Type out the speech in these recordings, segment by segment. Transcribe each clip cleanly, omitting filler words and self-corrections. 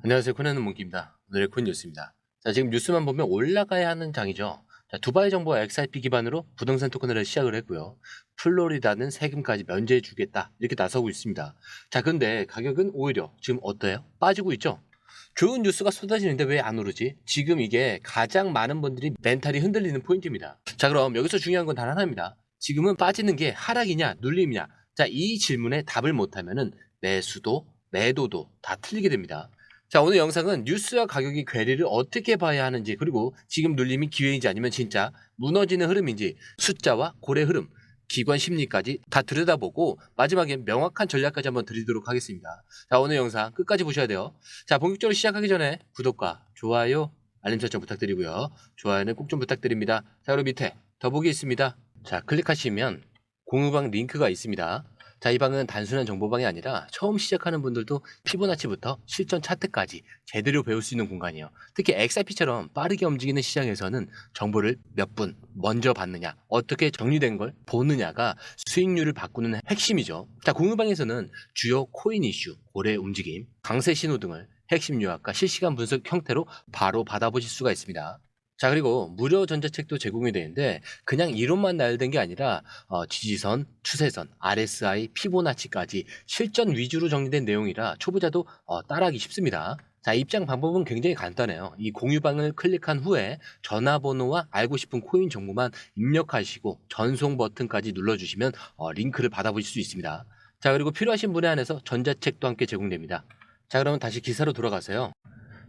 안녕하세요. 코난의 몽키입니다. 오늘의 콘 뉴스입니다. 자, 지금 뉴스만 보면 올라가야 하는 장이죠. 자, 두바이 정부가 XRP 기반으로 부동산 토큰을 시작을 했고요. 플로리다는 세금까지 면제해주겠다 이렇게 나서고 있습니다. 자, 근데 가격은 오히려 지금 어때요? 빠지고 있죠. 좋은 뉴스가 쏟아지는데 왜 안 오르지? 지금 이게 가장 많은 분들이 멘탈이 흔들리는 포인트입니다. 자, 그럼 여기서 중요한 건 단 하나입니다. 지금은 빠지는 게 하락이냐 눌림이냐. 자, 이 질문에 답을 못하면은 매수도 매도도 다 틀리게 됩니다. 자, 오늘 영상은 뉴스와 가격의 괴리를 어떻게 봐야 하는지, 그리고 지금 눌림이 기회인지 아니면 진짜 무너지는 흐름인지, 숫자와 고래 흐름, 기관 심리까지 다 들여다보고 마지막에 명확한 전략까지 한번 드리도록 하겠습니다. 자, 오늘 영상 끝까지 보셔야 돼요. 자, 본격적으로 시작하기 전에 구독과 좋아요, 알림 설정 부탁드리고요. 좋아요는 꼭 좀 부탁드립니다. 자, 그리고 밑에 더보기 있습니다. 자, 클릭하시면 공유방 링크가 있습니다. 자, 이 방은 단순한 정보방이 아니라 처음 시작하는 분들도 피보나치부터 실전 차트까지 제대로 배울 수 있는 공간이에요. 특히 XRP처럼 빠르게 움직이는 시장에서는 정보를 몇 분 먼저 받느냐, 어떻게 정리된 걸 보느냐가 수익률을 바꾸는 핵심이죠. 자, 공유방에서는 주요 코인 이슈, 고래 움직임, 강세 신호 등을 핵심 요약과 실시간 분석 형태로 바로 받아보실 수가 있습니다. 자, 그리고 무료 전자책도 제공이 되는데 그냥 이론만 나열된 게 아니라 지지선, 추세선, RSI, 피보나치까지 실전 위주로 정리된 내용이라 초보자도 따라하기 쉽습니다. 자, 입장 방법은 굉장히 간단해요. 이 공유방을 클릭한 후에 전화번호와 알고 싶은 코인 정보만 입력하시고 전송 버튼까지 눌러주시면 링크를 받아보실 수 있습니다. 자, 그리고 필요하신 분에 한해서 전자책도 함께 제공됩니다. 자, 그러면 다시 기사로 돌아가세요.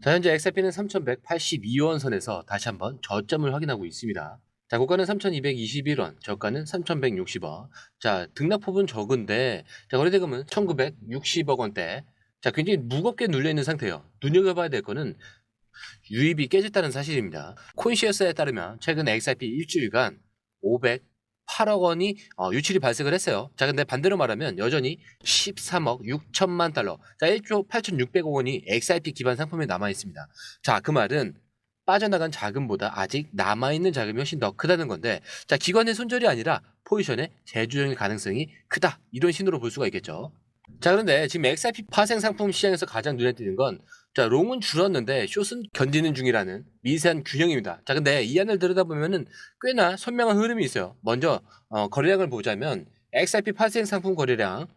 자, 현재 XRP는 3,182원 선에서 다시 한번 저점을 확인하고 있습니다. 자, 고가는 3,221원, 저가는 3,160원. 자, 등락폭은 적은데, 자, 거래대금은 1,960억 원대. 자, 굉장히 무겁게 눌려있는 상태예요. 눈여겨봐야 될 거는 유입이 깨졌다는 사실입니다. 코인시어스에 따르면 최근 XRP 일주일간 508억 원이 유출이 발생을 했어요. 자, 근데 반대로 말하면 여전히 13억 6천만 달러, 자, 1조 8,600억 원이 XRP 기반 상품에 남아 있습니다. 자, 그 말은 빠져나간 자금보다 아직 남아있는 자금이 훨씬 더 크다는 건데, 자, 기관의 손절이 아니라 포지션의 재조정일 가능성이 크다, 이런 신호로 볼 수가 있겠죠. 자, 그런데 지금 XRP 파생 상품 시장에서 가장 눈에 띄는 건, 자, 롱은 줄었는데 숏은 견디는 중이라는 미세한 균형입니다. 자, 근데 이 안을 들여다보면은 꽤나 선명한 흐름이 있어요. 먼저 거래량을 보자면 XRP 파생 상품 거래량,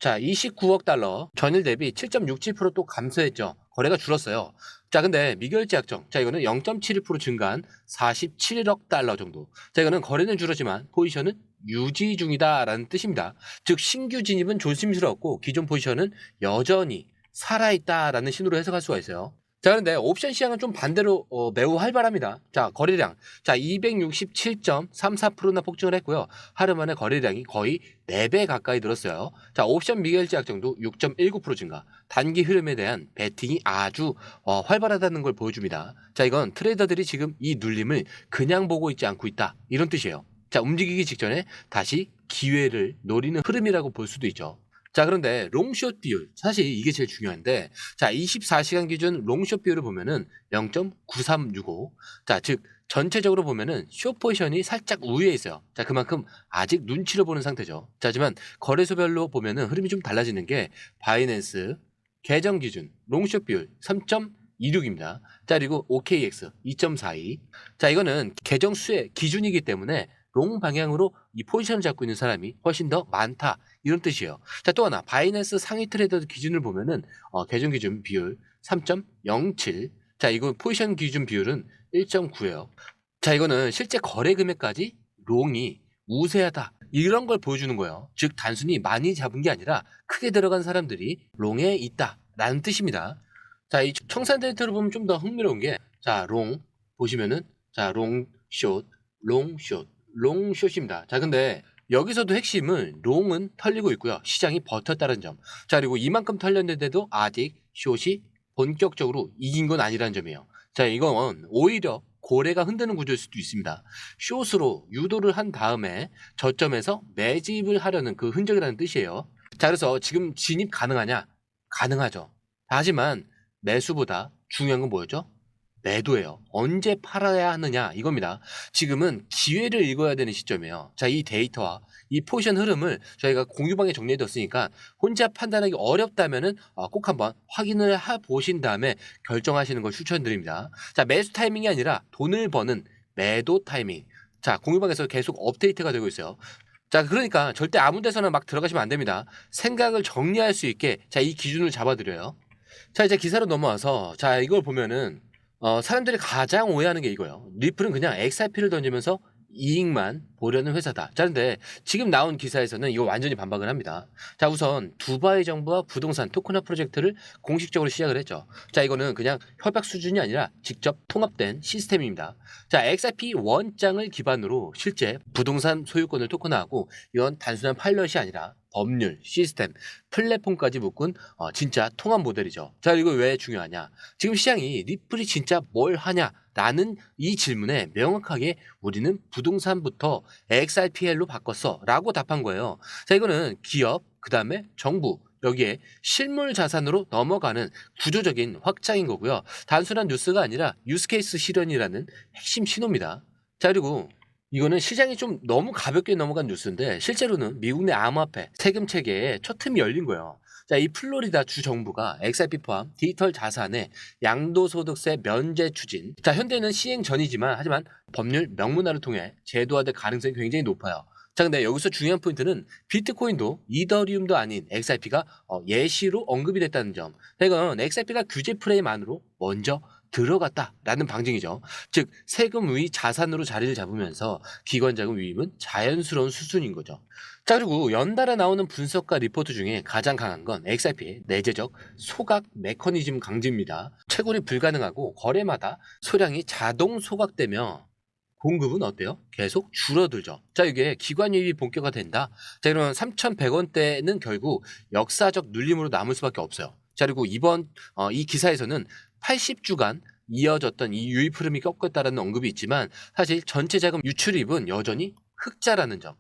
자, 29억 달러, 전일 대비 7.67%또 감소했죠. 거래가 줄었어요. 자, 근데 미결제 약정, 자, 이거는 0.71% 증가한 47억 달러 정도. 자, 이거는 거래는 줄었지만 포지션은 유지 중이다라는 뜻입니다. 즉, 신규 진입은 조심스러웠고 기존 포지션은 여전히 살아있다라는 신호로 해석할 수가 있어요. 자, 그런데 옵션 시장은 좀 반대로 매우 활발합니다. 자, 거래량, 자, 267.34%나 폭증을 했고요. 하루 만에 거래량이 거의 4배 가까이 늘었어요. 자, 옵션 미결제 약정도 6.19% 증가. 단기 흐름에 대한 베팅이 아주 활발하다는 걸 보여줍니다. 자, 이건 트레이더들이 지금 이 눌림을 그냥 보고 있지 않고 있다, 이런 뜻이에요. 자, 움직이기 직전에 다시 기회를 노리는 흐름이라고 볼 수도 있죠. 자, 그런데 롱숏 비율, 사실 이게 제일 중요한데, 자, 24시간 기준 롱숏 비율을 보면은 0.9365. 자, 즉 전체적으로 보면은 숏 포지션이 살짝 우위에 있어요. 자, 그만큼 아직 눈치를 보는 상태죠. 자, 하지만 거래소별로 보면은 흐름이 좀 달라지는 게, 바이낸스 계정 기준 롱숏 비율 3.26입니다. 자, 그리고 OKX 2.42. 자, 이거는 계정 수의 기준이기 때문에 롱 방향으로 이 포지션을 잡고 있는 사람이 훨씬 더 많다, 이런 뜻이에요. 자, 또 하나 바이낸스 상위 트레이더 기준을 보면은 계정 기준 비율 3.07. 자, 이거 포지션 기준 비율은 1.9예요. 자, 이거는 실제 거래 금액까지 롱이 우세하다, 이런 걸 보여주는 거예요. 즉 단순히 많이 잡은 게 아니라 크게 들어간 사람들이 롱에 있다라는 뜻입니다. 자, 이 청산 데이터를 보면 좀 더 흥미로운 게, 자, 롱 보시면은, 자, 롱숏, 롱숏, 롱숏입니다. 자, 근데 여기서도 핵심은 롱은 털리고 있고요. 시장이 버텼다는 점. 자, 그리고 이만큼 털렸는데도 아직 숏이 본격적으로 이긴 건 아니라는 점이에요. 자, 이건 오히려 고래가 흔드는 구조일 수도 있습니다. 숏으로 유도를 한 다음에 저점에서 매집을 하려는 그 흔적이라는 뜻이에요. 자, 그래서 지금 진입 가능하냐? 가능하죠. 하지만 매수보다 중요한 건 뭐였죠? 매도예요. 언제 팔아야 하느냐 이겁니다. 지금은 기회를 읽어야 되는 시점이에요. 자, 이 데이터와 이 포지션 흐름을 저희가 공유방에 정리해뒀으니까 혼자 판단하기 어렵다면은 꼭 한번 확인을 보신 다음에 결정하시는 걸 추천드립니다. 자, 매수 타이밍이 아니라 돈을 버는 매도 타이밍. 자, 공유방에서 계속 업데이트가 되고 있어요. 자, 그러니까 절대 아무 데서나 막 들어가시면 안 됩니다. 생각을 정리할 수 있게 자, 이 기준을 잡아드려요. 자, 이제 기사로 넘어와서 자, 이걸 보면은 사람들이 가장 오해하는 게 이거예요. 리플은 그냥 XRP를 던지면서 이익만 보려는 회사다. 자, 근데 지금 나온 기사에서는 이거 완전히 반박을 합니다. 자, 우선 두바이 정부와 부동산 토큰화 프로젝트를 공식적으로 시작을 했죠. 자, 이거는 그냥 협약 수준이 아니라 직접 통합된 시스템입니다. 자, XRP 원장을 기반으로 실제 부동산 소유권을 토큰화하고 이건 단순한 파일럿이 아니라 법률, 시스템, 플랫폼까지 묶은 진짜 통합 모델이죠. 자, 이거 왜 중요하냐? 지금 시장이 리플이 진짜 뭘 하냐라는 이 질문에 명확하게 우리는 부동산부터 XRPL로 바꿨어 라고 답한 거예요. 자, 이거는 기업, 그 다음에 정부, 여기에 실물 자산으로 넘어가는 구조적인 확장인 거고요. 단순한 뉴스가 아니라 유스케이스 실현이라는 핵심 신호입니다. 자, 그리고 이거는 시장이 좀 너무 가볍게 넘어간 뉴스인데 실제로는 미국 내 암호화폐 세금 체계에 첫 틈이 열린 거예요. 자, 이 플로리다 주 정부가 XRP 포함 디지털 자산의 양도소득세 면제 추진. 자, 현재는 시행 전이지만 하지만 법률 명문화를 통해 제도화될 가능성이 굉장히 높아요. 자, 근데 여기서 중요한 포인트는 비트코인도 이더리움도 아닌 XRP가 예시로 언급이 됐다는 점. 이건 XRP가 규제 프레임 안으로 먼저 들어갔다라는 방증이죠. 즉 세금 위 자산으로 자리를 잡으면서 기관 자금 유입은 자연스러운 수순인 거죠. 자, 그리고 연달아 나오는 분석과 리포트 중에 가장 강한 건 XRP의 내재적 소각 메커니즘 강조입니다. 채굴이 불가능하고 거래마다 소량이 자동 소각되며 공급은 어때요? 계속 줄어들죠. 자, 이게 기관 유입이 본격화된다. 자, 그러면 3,100원대는 결국 역사적 눌림으로 남을 수밖에 없어요. 자, 그리고 이번 이 기사에서는 80주간 이어졌던 이 유입 흐름이 꺾였다는 언급이 있지만 사실 전체 자금 유출입은 여전히 흑자라는 점.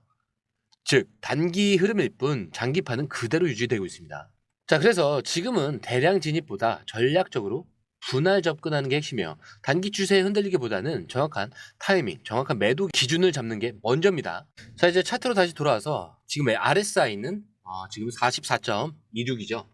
즉 단기 흐름일 뿐 장기판은 그대로 유지되고 있습니다. 자, 그래서 지금은 대량 진입보다 전략적으로 분할 접근하는 게 핵심이에요. 단기 추세에 흔들리기보다는 정확한 타이밍, 정확한 매도 기준을 잡는 게 먼저입니다. 자, 이제 차트로 다시 돌아와서 지금 RSI는 지금 44.26이죠.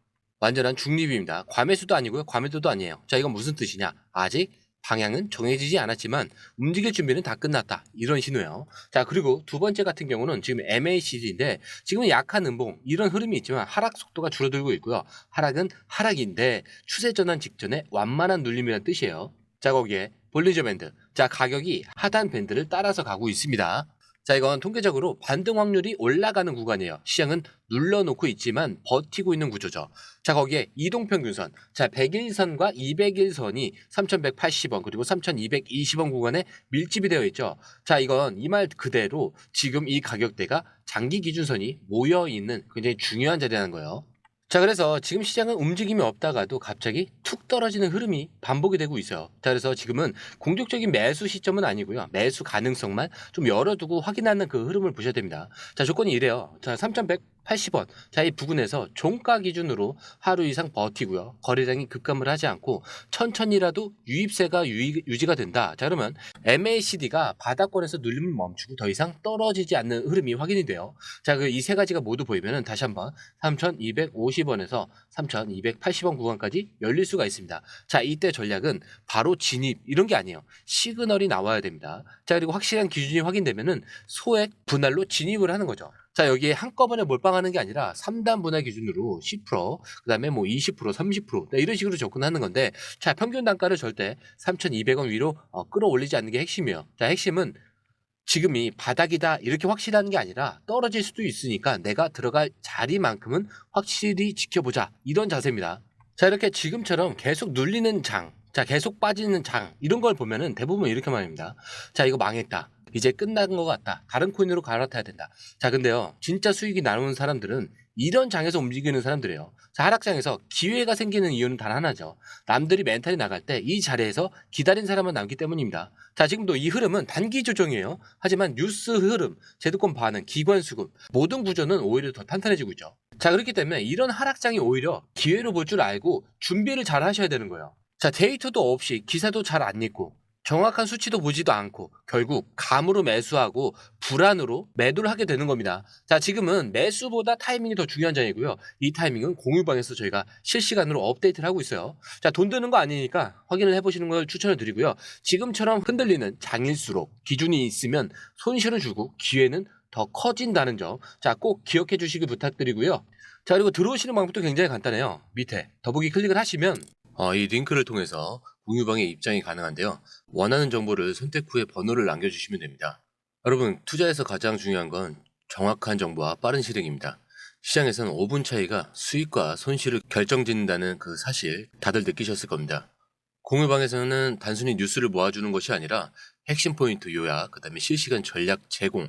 완전한 중립입니다. 과매수도 아니고요. 과매도도 아니에요. 자, 이건 무슨 뜻이냐? 아직 방향은 정해지지 않았지만 움직일 준비는 다 끝났다. 이런 신호예요. 자, 그리고 두 번째 같은 경우는 지금 MACD인데 지금은 약한 음봉 이런 흐름이 있지만 하락 속도가 줄어들고 있고요. 하락은 하락인데 추세 전환 직전에 완만한 눌림이라는 뜻이에요. 자, 거기에 볼린저 밴드. 자, 가격이 하단 밴드를 따라서 가고 있습니다. 자, 이건 통계적으로 반등 확률이 올라가는 구간이에요. 시장은 눌러놓고 있지만 버티고 있는 구조죠. 자, 거기에 이동평균선. 자, 100일선과 200일선이 3,180원 그리고 3,220원 구간에 밀집이 되어 있죠. 자, 이건 이 말 그대로 지금 이 가격대가 장기 기준선이 모여 있는 굉장히 중요한 자리라는 거예요. 자, 그래서 지금 시장은 움직임이 없다가도 갑자기 툭 떨어지는 흐름이 반복이 되고 있어요. 자, 그래서 지금은 공격적인 매수 시점은 아니고요. 매수 가능성만 좀 열어두고 확인하는 그 흐름을 보셔야 됩니다. 자, 조건이 이래요. 자, 3,180원. 자, 이 부근에서 종가 기준으로 하루 이상 버티고요. 거래량이 급감을 하지 않고 천천히라도 유입세가 유지가 된다. 자, 그러면 MACD가 바닥권에서 눌림을 멈추고 더 이상 떨어지지 않는 흐름이 확인이 돼요. 자, 그 이 세 가지가 모두 보이면은 다시 한번 3,250원에서 3,280원 구간까지 열릴 수가 있습니다. 자, 이때 전략은 바로 진입 이런 게 아니에요. 시그널이 나와야 됩니다. 자, 그리고 확실한 기준이 확인되면은 소액 분할로 진입을 하는 거죠. 자, 여기에 한꺼번에 몰빵하는 게 아니라 3단 분할 기준으로 10%, 그다음에 뭐 20%, 30% 이런 식으로 접근하는 건데, 자, 평균 단가를 절대 3,200원 위로 끌어올리지 않는 게 핵심이에요. 자, 핵심은 지금이 바닥이다 이렇게 확실한 게 아니라 떨어질 수도 있으니까 내가 들어갈 자리만큼은 확실히 지켜보자 이런 자세입니다. 자, 이렇게 지금처럼 계속 눌리는 장, 자, 계속 빠지는 장 이런 걸 보면은 대부분 이렇게 말입니다. 자, 이거 망했다. 이제 끝난 것 같다. 다른 코인으로 갈아타야 된다. 자, 근데요, 진짜 수익이 나오는 사람들은 이런 장에서 움직이는 사람들이에요. 자, 하락장에서 기회가 생기는 이유는 단 하나죠. 남들이 멘탈이 나갈 때 이 자리에서 기다린 사람만 남기 때문입니다. 자, 지금도 이 흐름은 단기 조정이에요. 하지만 뉴스 흐름, 제도권 반응, 기관 수급 모든 구조는 오히려 더 탄탄해지고 있죠. 자, 그렇기 때문에 이런 하락장이 오히려 기회로 볼 줄 알고 준비를 잘 하셔야 되는 거예요. 자, 데이터도 없이 기사도 잘 안 읽고 정확한 수치도 보지도 않고 결국 감으로 매수하고 불안으로 매도를 하게 되는 겁니다. 자, 지금은 매수보다 타이밍이 더 중요한 장이고요. 이 타이밍은 공유방에서 저희가 실시간으로 업데이트를 하고 있어요. 자, 돈 드는 거 아니니까 확인을 해보시는 걸 추천을 드리고요. 지금처럼 흔들리는 장일수록 기준이 있으면 손실을 주고 기회는 더 커진다는 점, 자, 꼭 기억해 주시길 부탁드리고요. 자, 그리고 들어오시는 방법도 굉장히 간단해요. 밑에 더보기 클릭을 하시면 이 링크를 통해서 공유방에 입장이 가능한데요. 원하는 정보를 선택 후에 번호를 남겨주시면 됩니다. 여러분, 투자에서 가장 중요한 건 정확한 정보와 빠른 실행입니다. 시장에서는 5분 차이가 수익과 손실을 결정짓는다는 그 사실 다들 느끼셨을 겁니다. 공유방에서는 단순히 뉴스를 모아주는 것이 아니라 핵심 포인트 요약, 그다음에 실시간 전략 제공,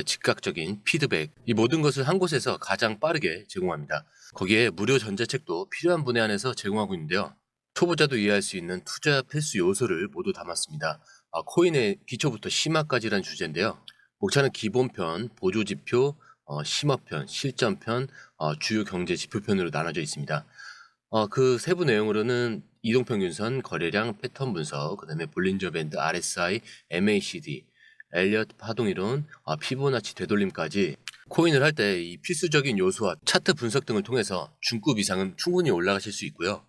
즉각적인 피드백, 이 모든 것을 한 곳에서 가장 빠르게 제공합니다. 거기에 무료 전자책도 필요한 분에 한해서 제공하고 있는데요. 초보자도 이해할 수 있는 투자 필수 요소를 모두 담았습니다. 코인의 기초부터 심화까지란 주제인데요. 목차는 기본편, 보조지표, 심화편, 실전편, 주요 경제 지표편으로 나눠져 있습니다. 그 세부 내용으로는 이동평균선, 거래량, 패턴 분석, 그다음에 볼린저 밴드, RSI, MACD, 엘리엇 파동이론, 피보나치 되돌림까지 코인을 할 때 이 필수적인 요소와 차트 분석 등을 통해서 중급 이상은 충분히 올라가실 수 있고요.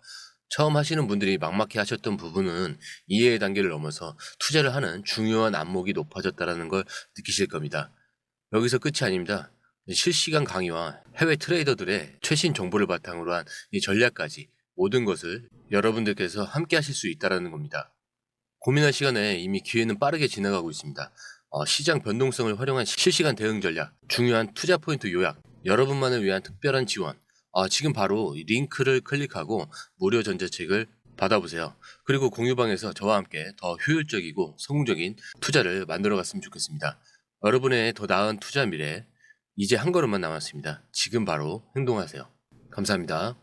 처음 하시는 분들이 막막해 하셨던 부분은 이해의 단계를 넘어서 투자를 하는 중요한 안목이 높아졌다는 걸 느끼실 겁니다. 여기서 끝이 아닙니다. 실시간 강의와 해외 트레이더들의 최신 정보를 바탕으로 한 이 전략까지 모든 것을 여러분들께서 함께 하실 수 있다는 겁니다. 고민할 시간에 이미 기회는 빠르게 지나가고 있습니다. 시장 변동성을 활용한 실시간 대응 전략, 중요한 투자 포인트 요약, 여러분만을 위한 특별한 지원. 지금 바로 이 링크를 클릭하고 무료 전자책을 받아보세요. 그리고 공유방에서 저와 함께 더 효율적이고 성공적인 투자를 만들어 갔으면 좋겠습니다. 여러분의 더 나은 투자 미래, 이제 한 걸음만 남았습니다. 지금 바로 행동하세요. 감사합니다.